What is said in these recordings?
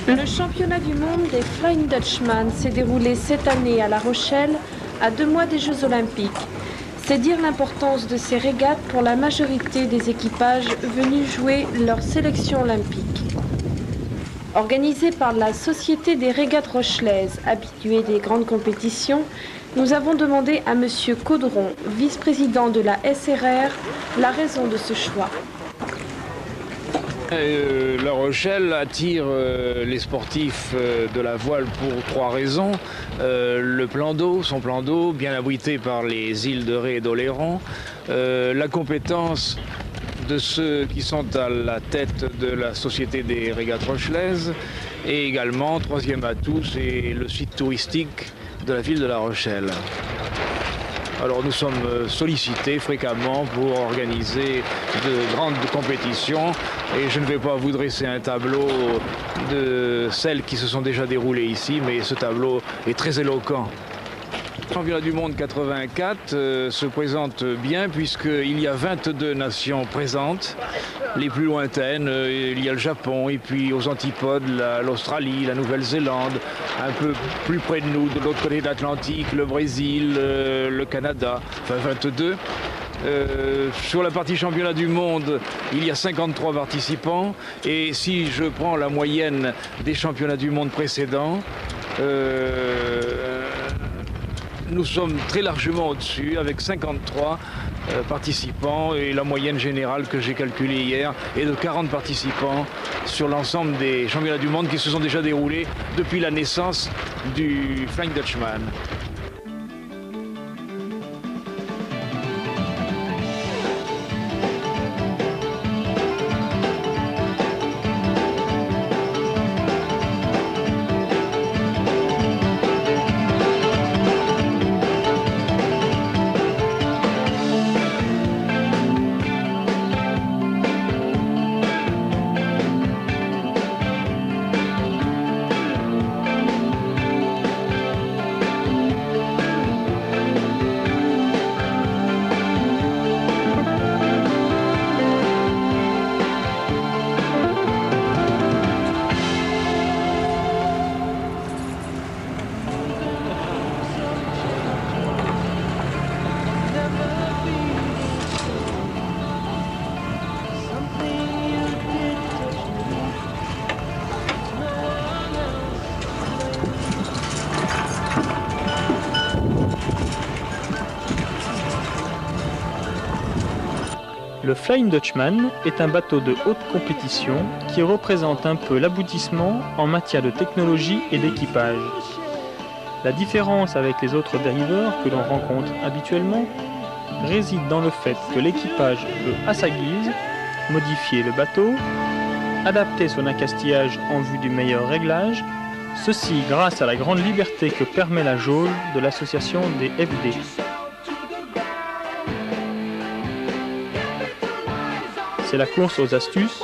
Le championnat du monde des Flying Dutchman s'est déroulé cette année à La Rochelle, à 2 mois des Jeux Olympiques. C'est dire l'importance de ces régates pour la majorité des équipages venus jouer leur sélection olympique. Organisée par la Société des régates rochelaises, habituée des grandes compétitions, nous avons demandé à M. Caudron, vice-président de la SRR, la raison de ce choix. La Rochelle attire les sportifs de la voile pour 3 raisons. Le plan d'eau, son plan d'eau, bien abrité par les îles de Ré et d'Oléron. La compétence de ceux qui sont à la tête de la Société des régates rochelaises. Et également, troisième atout, c'est le site touristique de la ville de La Rochelle. Alors nous sommes sollicités fréquemment pour organiser de grandes compétitions et je ne vais pas vous dresser un tableau de celles qui se sont déjà déroulées ici, mais ce tableau est très éloquent. Le championnat du monde 84 se présente bien puisqu'il y a 22 nations présentes. Les plus lointaines, il y a le Japon et puis aux antipodes l'Australie, la Nouvelle-Zélande, un peu plus près de nous, de l'autre côté de l'Atlantique, le Brésil, le Canada, enfin 22. Sur la partie championnat du monde, il y a 53 participants et si je prends la moyenne des championnats du monde précédents, nous sommes très largement au-dessus avec 53 participants et la moyenne générale que j'ai calculée hier est de 40 participants sur l'ensemble des championnats du monde qui se sont déjà déroulés depuis la naissance du Flying Dutchman. Le Flying Dutchman est un bateau de haute compétition qui représente un peu l'aboutissement en matière de technologie et d'équipage. La différence avec les autres dériveurs que l'on rencontre habituellement réside dans le fait que l'équipage peut, à sa guise, modifier le bateau, adapter son accastillage en vue du meilleur réglage, ceci grâce à la grande liberté que permet la jauge de l'association des FD. C'est la course aux astuces,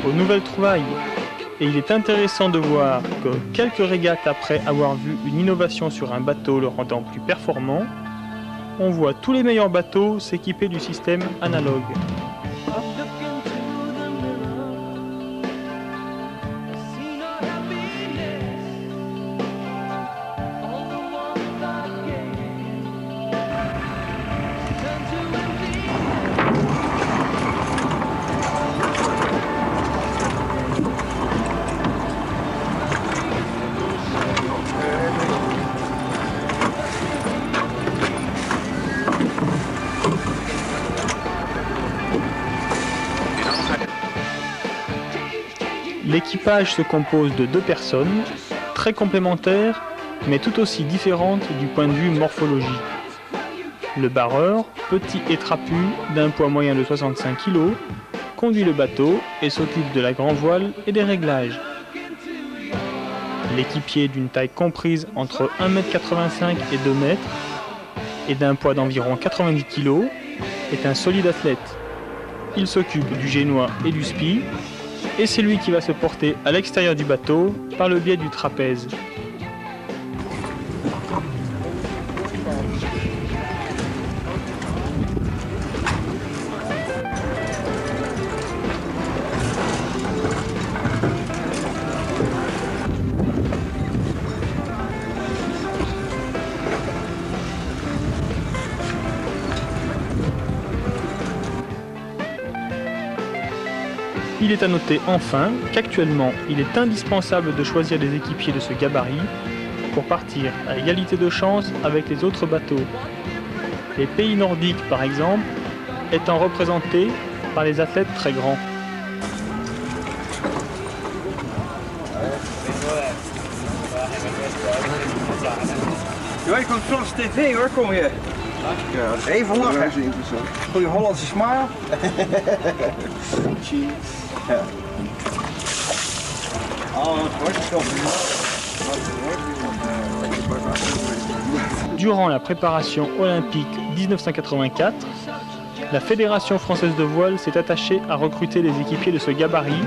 aux nouvelles trouvailles. Et il est intéressant de voir que quelques régates après avoir vu une innovation sur un bateau le rendant plus performant, on voit tous les meilleurs bateaux s'équiper du système analogue. L'équipage se compose de 2 personnes, très complémentaires, mais tout aussi différentes du point de vue morphologie. Le barreur, petit et trapu, d'un poids moyen de 65 kg, conduit le bateau et s'occupe de la grand voile et des réglages. L'équipier d'une taille comprise entre 1,85 m et 2 m et d'un poids d'environ 90 kg est un solide athlète. Il s'occupe du génois et du spi, et c'est lui qui va se porter à l'extérieur du bateau par le biais du trapèze. Il est à noter enfin qu'actuellement, il est indispensable de choisir des équipiers de ce gabarit pour partir à égalité de chance avec les autres bateaux. Les pays nordiques, par exemple, étant représentés par les athlètes très grands. Ja, je komt Frans TV hoor, kom je. Ja, even lachen. Dat is interessant. Goeie Hollandse smile. Ja. Oh, het wordt toch. Durant la préparation olympique 1984, la Fédération française de voile s'est attachée à recruter les équipiers de ce gabarit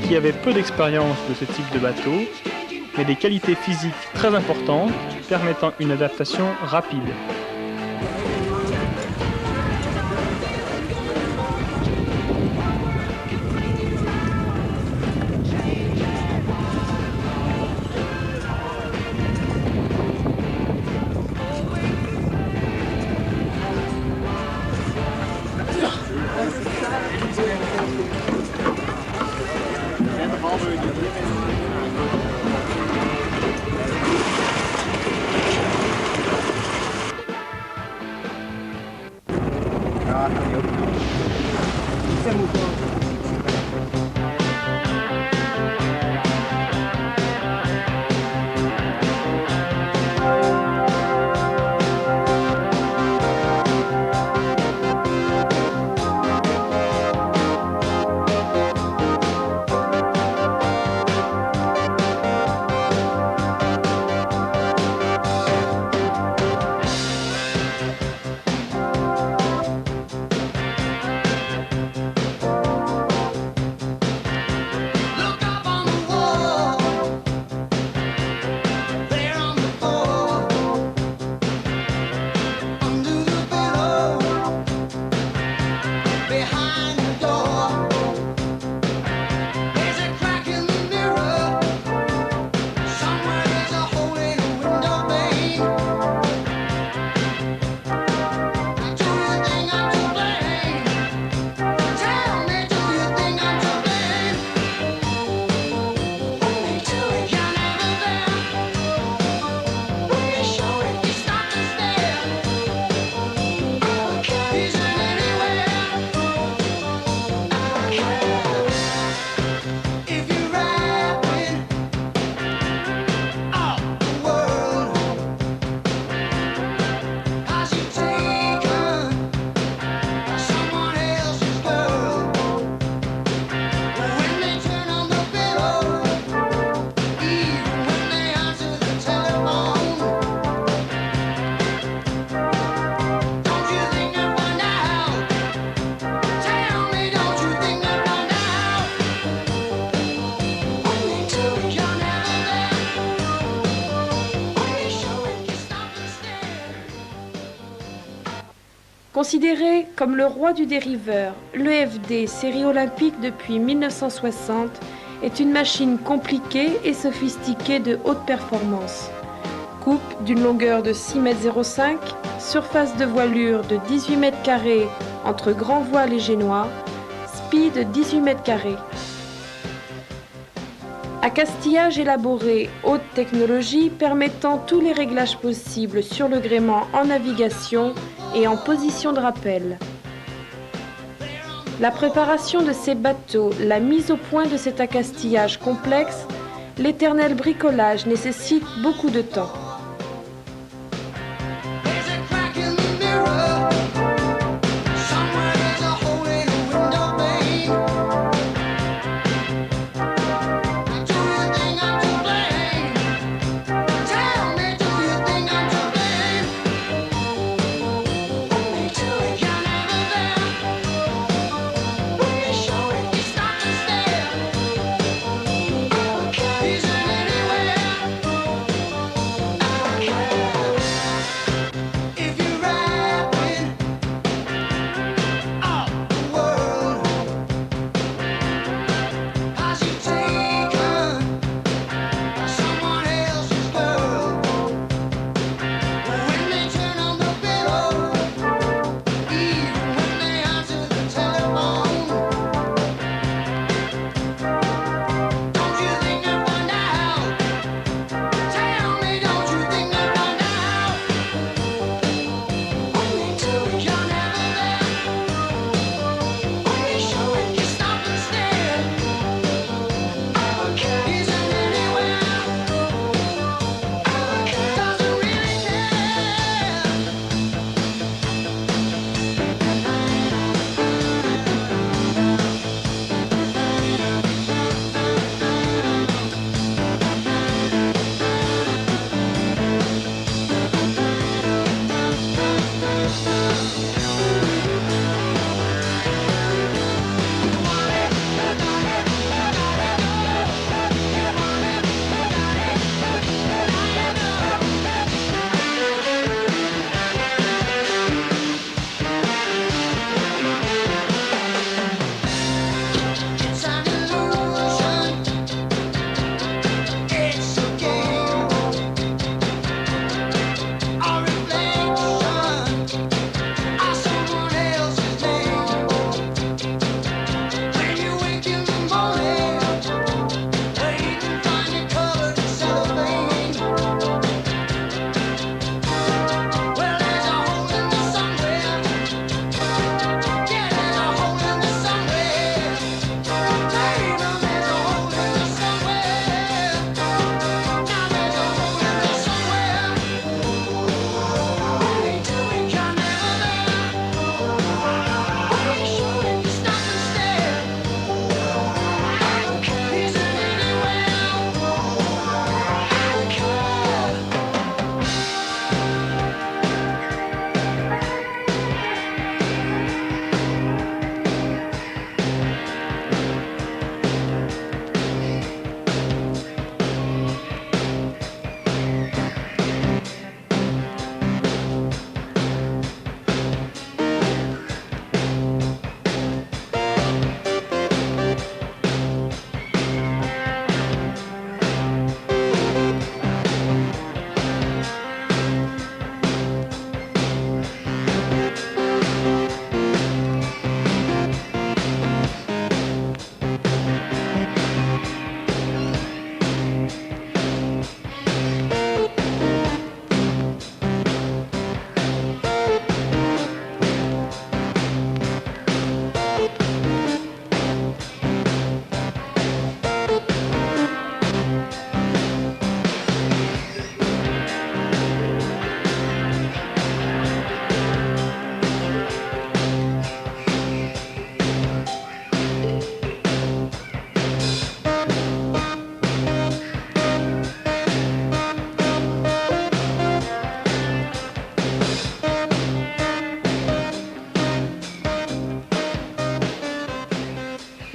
qui avaient peu d'expérience de ce type de bateau, mais des qualités physiques très importantes permettant une adaptation rapide. Considéré comme le roi du dériveur, l'EFD série olympique depuis 1960 est une machine compliquée et sophistiquée de haute performance. Coupe d'une longueur de 6,05 m, surface de voilure de 18 m² entre grand voile et génois, speed de 18 m². Accastillage élaboré, haute technologie permettant tous les réglages possibles sur le gréement en navigation et en position de rappel. La préparation de ces bateaux, la mise au point de cet accastillage complexe, l'éternel bricolage nécessite beaucoup de temps.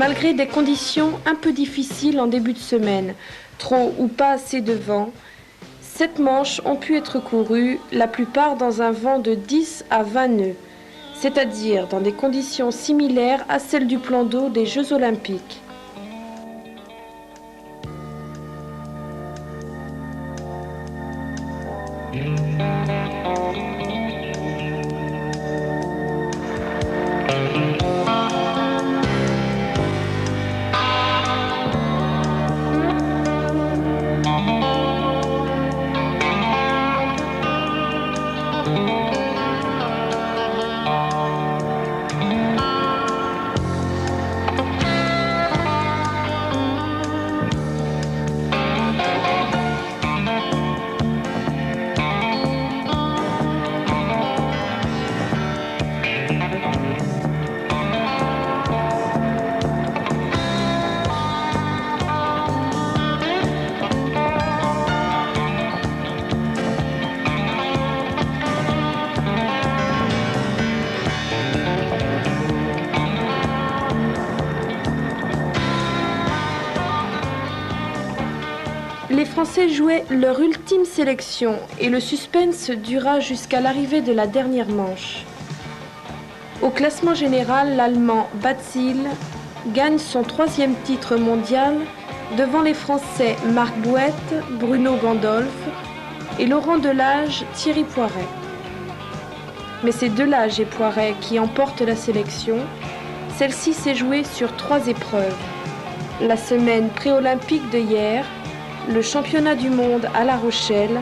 Malgré des conditions un peu difficiles en début de semaine, trop ou pas assez de vent, 7 manches ont pu être courues, la plupart dans un vent de 10 à 20 nœuds, c'est-à-dire dans des conditions similaires à celles du plan d'eau des Jeux olympiques. Les Français jouaient leur ultime sélection et le suspense dura jusqu'à l'arrivée de la dernière manche. Au classement général, l'Allemand Batzil gagne son 3e titre mondial devant les Français Marc Bouet, Bruno Gandolf et Laurent Delage, Thierry Poiret. Mais c'est Delage et Poiret qui emportent la sélection. Celle-ci s'est jouée sur 3 épreuves. La semaine pré-olympique de hier, le championnat du monde à La Rochelle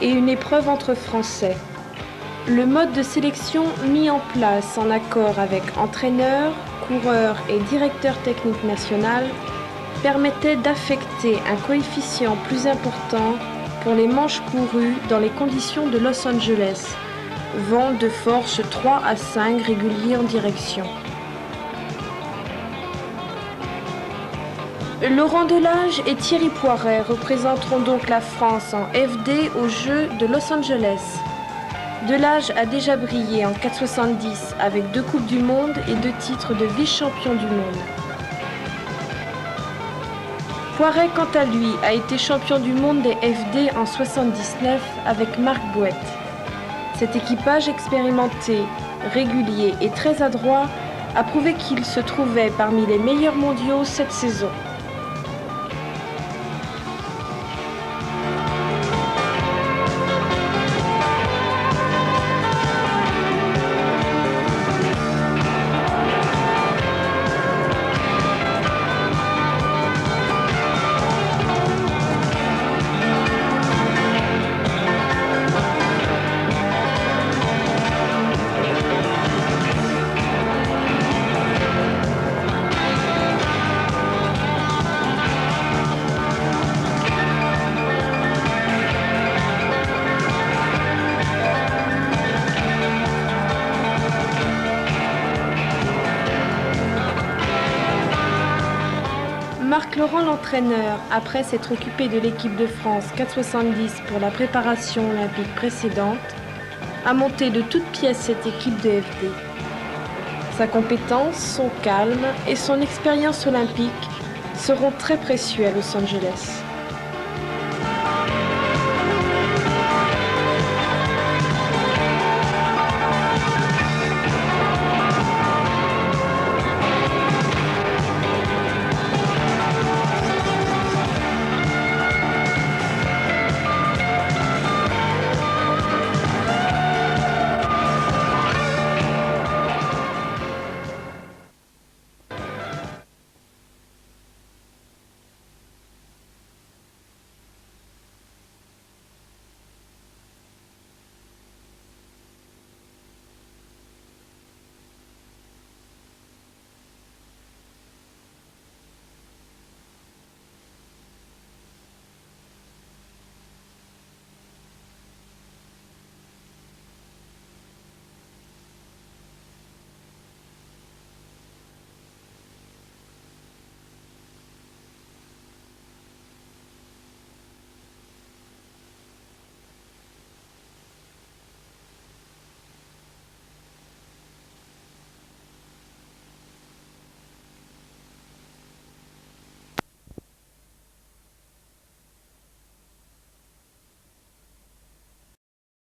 et une épreuve entre Français. Le mode de sélection mis en place en accord avec entraîneurs, coureurs et directeur technique national permettait d'affecter un coefficient plus important pour les manches courues dans les conditions de Los Angeles, vent de force 3 à 5 réguliers en direction. Laurent Delage et Thierry Poiret représenteront donc la France en FD aux Jeux de Los Angeles. Delage a déjà brillé en 4,70 avec 2 Coupes du Monde et 2 titres de vice-champion du monde. Poiret, quant à lui, a été champion du monde des FD en 79 avec Marc Bouet. Cet équipage expérimenté, régulier et très adroit a prouvé qu'il se trouvait parmi les meilleurs mondiaux cette saison. Marc Laurent, l'entraîneur, après s'être occupé de l'équipe de France 4,70 pour la préparation olympique précédente, a monté de toutes pièces cette équipe de FD. Sa compétence, son calme et son expérience olympique seront très précieux à Los Angeles.